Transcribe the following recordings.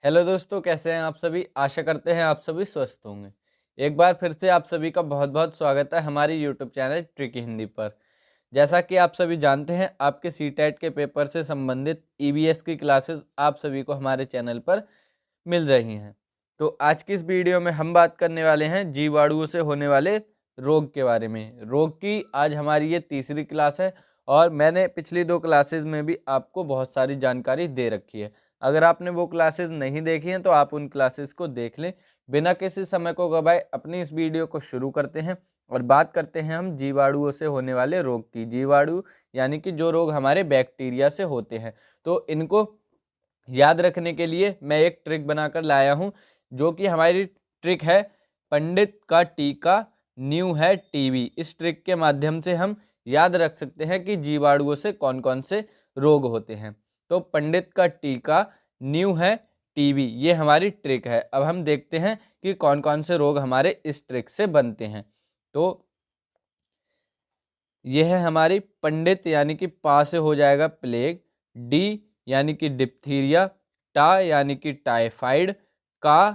Hello दोस्तों, कैसे हैं आप सभी। आशा करते हैं आप सभी स्वस्थ होंगे। एक बार फिर से आप सभी का बहुत बहुत स्वागत है हमारी यूट्यूब चैनल ट्रिकी हिंदी पर। जैसा कि आप सभी जानते हैं, आपके सीटेट के पेपर से संबंधित ईवीएस की क्लासेस आप सभी को हमारे चैनल पर मिल रही हैं। तो आज की इस वीडियो में हम बात करने वाले हैं जीवाणुओं से होने वाले रोग के बारे में। रोग की आज हमारी ये तीसरी क्लास है और मैंने पिछली दो क्लासेस में भी आपको बहुत सारी जानकारी दे रखी है। अगर आपने वो क्लासेस नहीं देखी हैं तो आप उन क्लासेस को देख लें। बिना किसी समय को गवाए अपनी इस वीडियो को शुरू करते हैं और बात करते हैं हम जीवाणुओं से होने वाले रोग की। जीवाणु यानी कि जो रोग हमारे बैक्टीरिया से होते हैं। तो इनको याद रखने के लिए मैं एक ट्रिक बनाकर लाया हूं, जो कि हमारी ट्रिक है पंडित का टीका न्यू है टीबी। इस ट्रिक के माध्यम से हम याद रख सकते हैं कि जीवाणुओं से कौन कौन से रोग होते हैं। तो पंडित का टीका न्यू है टीबी, ये हमारी ट्रिक है। अब हम देखते हैं कि कौन कौन से रोग हमारे इस ट्रिक से बनते हैं। तो यह है हमारी पंडित यानी कि पा से हो जाएगा प्लेग, डी यानी कि डिप्थीरिया, टा यानी कि टाइफाइड, का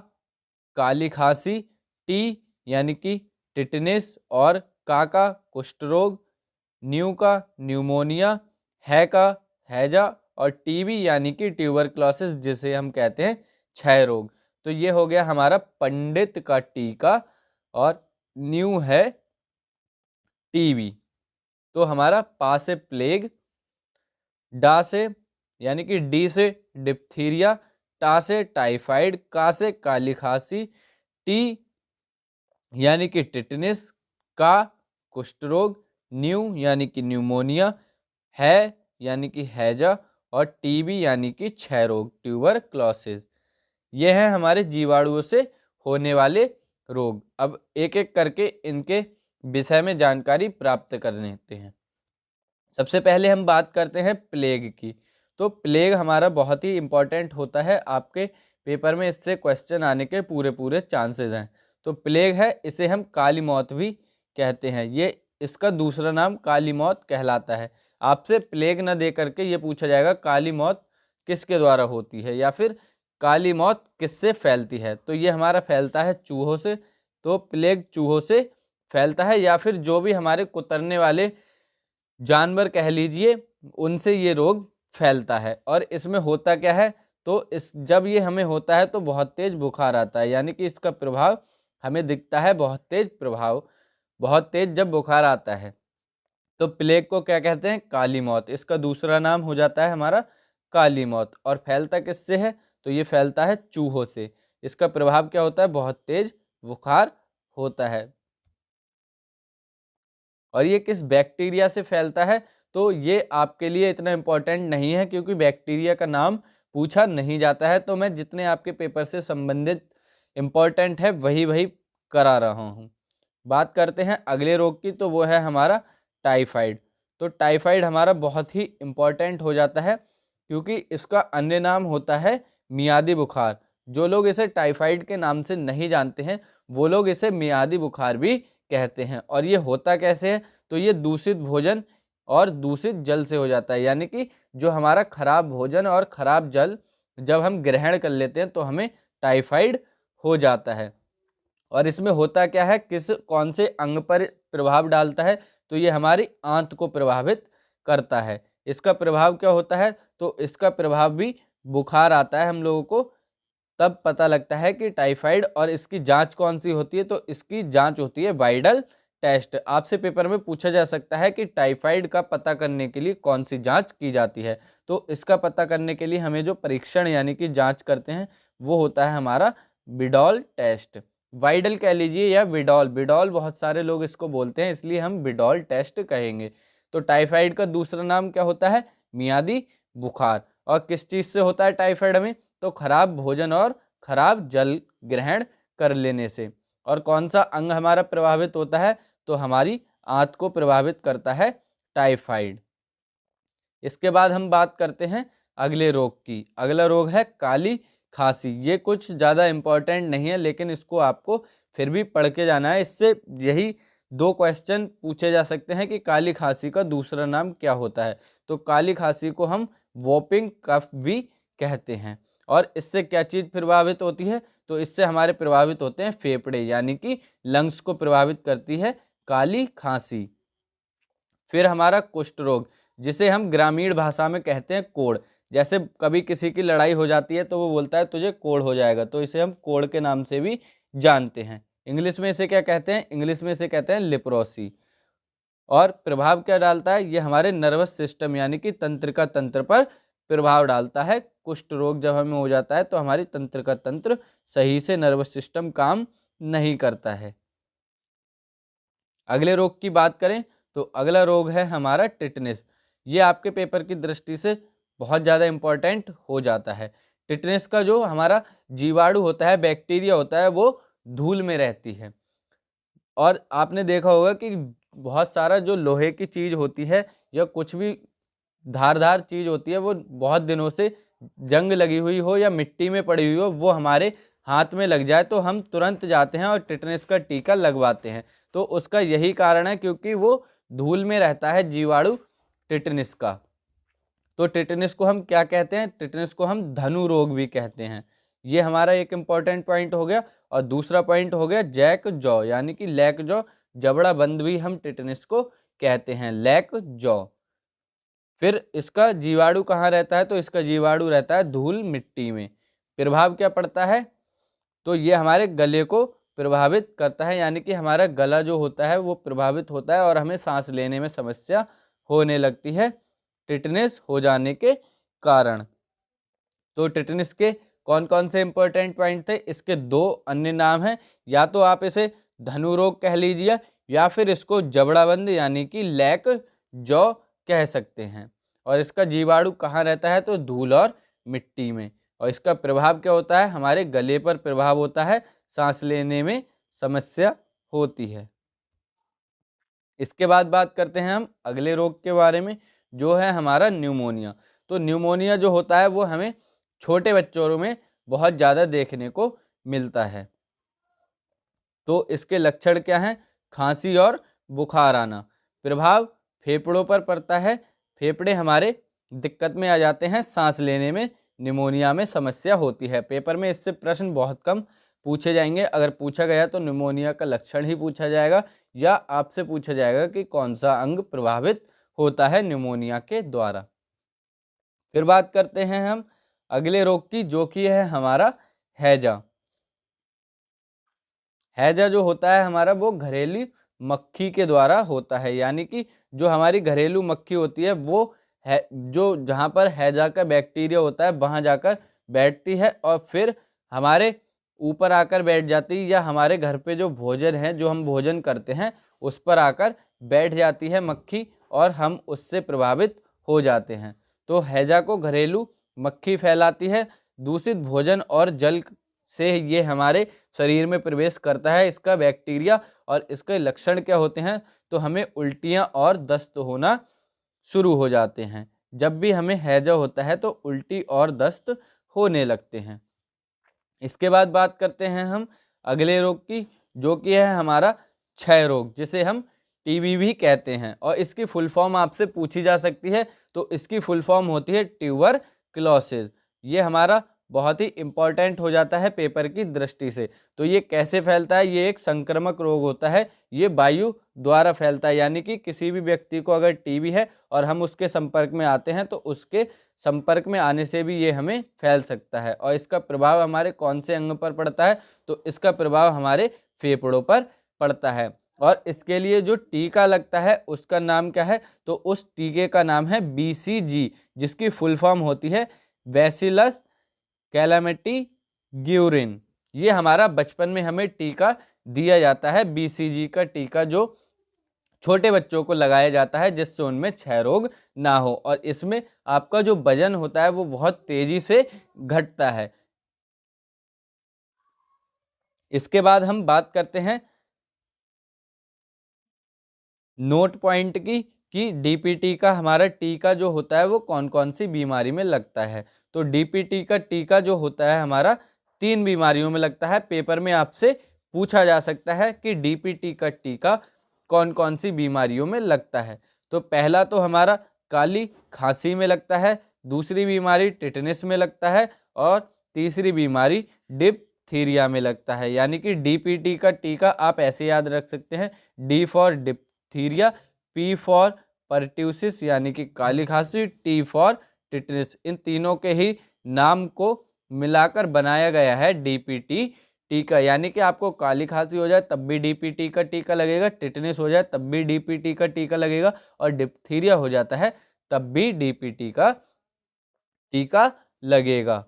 काली खांसी, टी यानी कि टिटनेस और का कुष्ठ रोग, न्यू का न्यूमोनिया, है का हैजा और टीबी यानी कि ट्यूबरक्लोसिस जिसे हम कहते हैं क्षय रोग। तो ये हो गया हमारा पंडित का टीका और न्यू है टीबी। तो हमारा पा से प्लेग, डा से यानी कि डी से डिप्थीरिया, टा से टाइफाइड, का से काली खांसी, टी यानी कि टिटनेस, का कुष्ठ रोग, न्यू यानी कि न्यूमोनिया, है यानी कि हैजा और टीबी यानी कि क्षय रोग ट्यूबरक्लोसिस। ये है हमारे जीवाणुओं से होने वाले रोग। अब एक एक करके इनके विषय में जानकारी प्राप्त कर लेते हैं। सबसे पहले हम बात करते हैं प्लेग की। तो प्लेग हमारा बहुत ही इंपॉर्टेंट होता है, आपके पेपर में इससे क्वेश्चन आने के पूरे पूरे चांसेस हैं। तो प्लेग है, इसे हम काली मौत भी कहते हैं। ये इसका दूसरा नाम काली मौत कहलाता है। आपसे प्लेग न दे करके ये पूछा जाएगा काली मौत किसके द्वारा होती है या फिर काली मौत किससे फैलती है। तो ये हमारा फैलता है चूहों से। तो प्लेग चूहों से फैलता है या फिर जो भी हमारे कुतरने वाले जानवर कह लीजिए, उनसे ये रोग फैलता है। और इसमें होता क्या है, तो जब ये हमें होता है तो बहुत तेज बुखार आता है, यानी कि इसका प्रभाव हमें दिखता है बहुत तेज प्रभाव, बहुत तेज जब बुखार आता है। तो प्लेग को क्या कहते हैं, काली मौत। इसका दूसरा नाम हो जाता है हमारा काली मौत। और फैलता किससे है, तो ये फैलता है चूहों से। इसका प्रभाव क्या होता है, बहुत तेज बुखार होता है। और ये किस बैक्टीरिया से फैलता है, तो ये आपके लिए इतना इम्पोर्टेंट नहीं है क्योंकि बैक्टीरिया का नाम पूछा नहीं जाता है। तो मैं जितने आपके पेपर से संबंधित इम्पोर्टेंट है वही वही करा रहा हूँ। बात करते हैं अगले रोग की, तो वो है हमारा टाइफाइड। तो टाइफाइड हमारा बहुत ही इम्पोर्टेंट हो जाता है क्योंकि इसका अन्य नाम होता है मियादी बुखार। जो लोग इसे टाइफाइड के नाम से नहीं जानते हैं वो लोग इसे मियादी बुखार भी कहते हैं। और ये होता कैसे है, तो ये दूषित भोजन और दूषित जल से हो जाता है। यानी कि जो हमारा खराब भोजन और खराब जल जब हम ग्रहण कर लेते हैं तो हमें टाइफाइड हो जाता है। और इसमें होता क्या है, कौन से अंग पर प्रभाव डालता है, तो ये हमारी आंत को प्रभावित करता है। इसका प्रभाव क्या होता है, तो इसका प्रभाव भी बुखार आता है हम लोगों को, तब पता लगता है कि टाइफाइड। और इसकी जांच कौन सी होती है, तो इसकी जांच होती है वाइडल टेस्ट। आपसे पेपर में पूछा जा सकता है कि टाइफाइड का पता करने के लिए कौन सी जांच की जाती है। तो इसका पता करने के लिए हमें जो परीक्षण यानी कि जांच करते हैं वो होता है हमारा विडॉल टेस्ट। वाइडल कह लीजिए या विडॉल, विडॉल बहुत सारे लोग इसको बोलते हैं इसलिए हम विडॉल टेस्ट कहेंगे। तो टाइफाइड का दूसरा नाम क्या होता है, मियादी बुखार। और किस चीज़ से होता है टाइफाइड में, तो खराब भोजन और खराब जल ग्रहण कर लेने से। और कौन सा अंग हमारा प्रभावित होता है, तो हमारी आंत को प्रभावित करता है टाइफाइड। इसके बाद हम बात करते हैं अगले रोग की। अगला रोग है काली खांसी। ये कुछ ज़्यादा इम्पोर्टेंट नहीं है लेकिन इसको आपको फिर भी पढ़ के जाना है। इससे यही दो क्वेश्चन पूछे जा सकते हैं कि काली खांसी का दूसरा नाम क्या होता है। तो काली खांसी को हम वोपिंग कफ भी कहते हैं। और इससे क्या चीज़ प्रभावित होती है, तो इससे हमारे प्रभावित होते हैं फेफड़े, यानी कि लंग्स को प्रभावित करती है काली खांसी। फिर हमारा कुष्ठ रोग, जिसे हम ग्रामीण भाषा में कहते हैं कोढ़। जैसे कभी किसी की लड़ाई हो जाती है तो वो बोलता है तुझे कोढ़ हो जाएगा, तो इसे हम कोढ़ के नाम से भी जानते हैं। इंग्लिश में इसे क्या कहते हैं, इंग्लिश में इसे कहते हैं लेप्रोसी। और प्रभाव क्या डालता है, ये हमारे नर्वस सिस्टम यानी कि तंत्रिका तंत्र पर प्रभाव डालता है। कुष्ठ रोग जब हमें हो जाता है तो हमारी तंत्रिका तंत्र सही से, नर्वस सिस्टम काम नहीं करता है। अगले रोग की बात करें तो अगला रोग है हमारा टिटनेस। ये आपके पेपर की दृष्टि से बहुत ज़्यादा इम्पोर्टेंट हो जाता है। टिटनेस का जो हमारा जीवाणु होता है, बैक्टीरिया होता है, वो धूल में रहती है। और आपने देखा होगा कि बहुत सारा जो लोहे की चीज़ होती है या कुछ भी धारदार चीज़ होती है, वो बहुत दिनों से जंग लगी हुई हो या मिट्टी में पड़ी हुई हो, वो हमारे हाथ में लग जाए तो हम तुरंत जाते हैं और टिटनेस का टीका लगवाते हैं। तो उसका यही कारण है, क्योंकि वो धूल में रहता है जीवाणु टिटनेस का। तो टिटनेस को हम क्या कहते हैं, टिटनेस को हम धनु रोग भी कहते हैं। ये हमारा एक इम्पॉर्टेंट पॉइंट हो गया। और दूसरा पॉइंट हो गया जैक जॉ, यानी कि लैक जॉ, जबड़ा बंद भी हम टिटनेस को कहते हैं, लैक जॉ। फिर इसका जीवाणु कहाँ रहता है, तो इसका जीवाणु रहता है धूल मिट्टी में। प्रभाव क्या पड़ता है, तो ये हमारे गले को प्रभावित करता है, यानी कि हमारा गला जो होता है वो प्रभावित होता है और हमें सांस लेने में समस्या होने लगती है टिटनेस हो जाने के कारण। तो टिटनेस के कौन कौन से इंपॉर्टेंट पॉइंट थे, इसके दो अन्य नाम हैं। या तो आप इसे धनु रोग कह लीजिए या फिर इसको जबड़ाबंद यानी कि लैक जॉ कह सकते हैं। और इसका जीवाणु कहाँ रहता है, तो धूल और मिट्टी में। और इसका प्रभाव क्या होता है, हमारे गले पर प्रभाव होता है, सांस लेने में समस्या होती है। इसके बाद बात करते हैं हम अगले रोग के बारे में, जो है हमारा न्यूमोनिया। तो न्यूमोनिया जो होता है वो हमें छोटे बच्चों में बहुत ज़्यादा देखने को मिलता है। तो इसके लक्षण क्या हैं, खांसी और बुखार आना। प्रभाव फेफड़ों पर पड़ता है, फेफड़े हमारे दिक्कत में आ जाते हैं, सांस लेने में निमोनिया में समस्या होती है। पेपर में इससे प्रश्न बहुत कम पूछे जाएंगे, अगर पूछा गया तो निमोनिया का लक्षण ही पूछा जाएगा या आपसे पूछा जाएगा कि कौन सा अंग प्रभावित होता है निमोनिया के द्वारा। फिर बात करते हैं हम अगले रोग की, जो कि है हमारा हैजा। हैजा जो होता है हमारा, वो घरेलू मक्खी के द्वारा होता है, यानी कि जो हमारी घरेलू मक्खी होती है वो है जो जहाँ पर हैजा का बैक्टीरिया होता है वहाँ जाकर बैठती है और फिर हमारे ऊपर आकर बैठ जाती है, या हमारे घर पे जो भोजन है, जो हम भोजन करते हैं, उस पर आकर बैठ जाती है मक्खी और हम उससे प्रभावित हो जाते हैं। तो हैजा को घरेलू मक्खी फैलाती है। दूषित भोजन और जल से ये हमारे शरीर में प्रवेश करता है इसका बैक्टीरिया। और इसके लक्षण क्या होते हैं, तो हमें उल्टियाँ और दस्त होना शुरू हो जाते हैं। जब भी हमें हैजा होता है तो उल्टी और दस्त होने लगते हैं। इसके बाद बात करते हैं हम अगले रोग की, जो कि है हमारा क्षय रोग, जिसे हम टीबी भी कहते हैं। और इसकी फुल फॉर्म आपसे पूछी जा सकती है, तो इसकी फुल फॉर्म होती है ट्यूबरक्लोसिस। ये हमारा बहुत ही इम्पॉर्टेंट हो जाता है पेपर की दृष्टि से। तो ये कैसे फैलता है, ये एक संक्रामक रोग होता है, ये वायु द्वारा फैलता है, यानी कि किसी भी व्यक्ति को अगर टीबी है और हम उसके संपर्क में आते हैं तो उसके संपर्क में आने से भी ये हमें फैल सकता है। और इसका प्रभाव हमारे कौन से अंग पर पड़ता है, तो इसका प्रभाव हमारे फेफड़ों पर पड़ता है। और इसके लिए जो टीका लगता है उसका नाम क्या है, तो उस टीके का नाम है BCG, जिसकी फुल फॉर्म होती है बैसिलस कैलामिटी ग्यूरिन। ये हमारा बचपन में हमें टीका दिया जाता है, BCG का टीका, जो छोटे बच्चों को लगाया जाता है जिससे उनमें क्षय रोग ना हो। और इसमें आपका जो वजन होता है वो बहुत तेजी से घटता है। इसके बाद हम बात करते हैं नोट पॉइंट की, कि DPT का हमारा टीका जो होता है वो कौन कौन सी बीमारी में लगता है। तो DPT का टीका जो होता है हमारा 3 बीमारियों में लगता है। पेपर में आपसे पूछा जा सकता है कि DPT का टीका कौन कौन सी बीमारियों में लगता है। तो पहला तो हमारा काली खांसी में लगता है, दूसरी बीमारी टिटनेस में लगता है, और तीसरी बीमारी डिप्थीरिया में लगता है। यानी कि DPT का टी का आप ऐसे याद रख सकते हैं, D for diphtheria, P for pertussis यानी कि काली खांसी, T फॉर टिटनेस। इन तीनों के ही नाम को मिलाकर बनाया गया है DPT टीका। यानी कि आपको काली खांसी हो जाए तब भी DPT का टीका लगेगा, टिटनेस हो जाए तब भी DPT का टीका लगेगा, और डिप्थीरिया हो जाता है तब भी DPT का टीका लगेगा।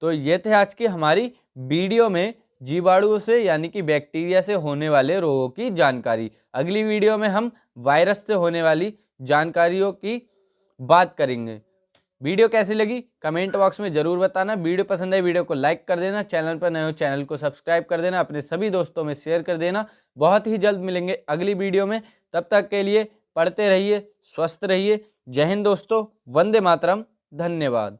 तो ये थे आज की हमारी वीडियो में जीवाणुओं से यानी कि बैक्टीरिया से होने वाले रोगों की जानकारी। अगली वीडियो में हम वायरस से होने वाली जानकारियों की बात करेंगे। वीडियो कैसी लगी कमेंट बॉक्स में जरूर बताना। वीडियो पसंद है वीडियो को लाइक कर देना, चैनल पर नए हो चैनल को सब्सक्राइब कर देना, अपने सभी दोस्तों में शेयर कर देना। बहुत ही जल्द मिलेंगे अगली वीडियो में, तब तक के लिए पढ़ते रहिए, स्वस्थ रहिए। जय हिंद दोस्तों, वंदे मातरम, धन्यवाद।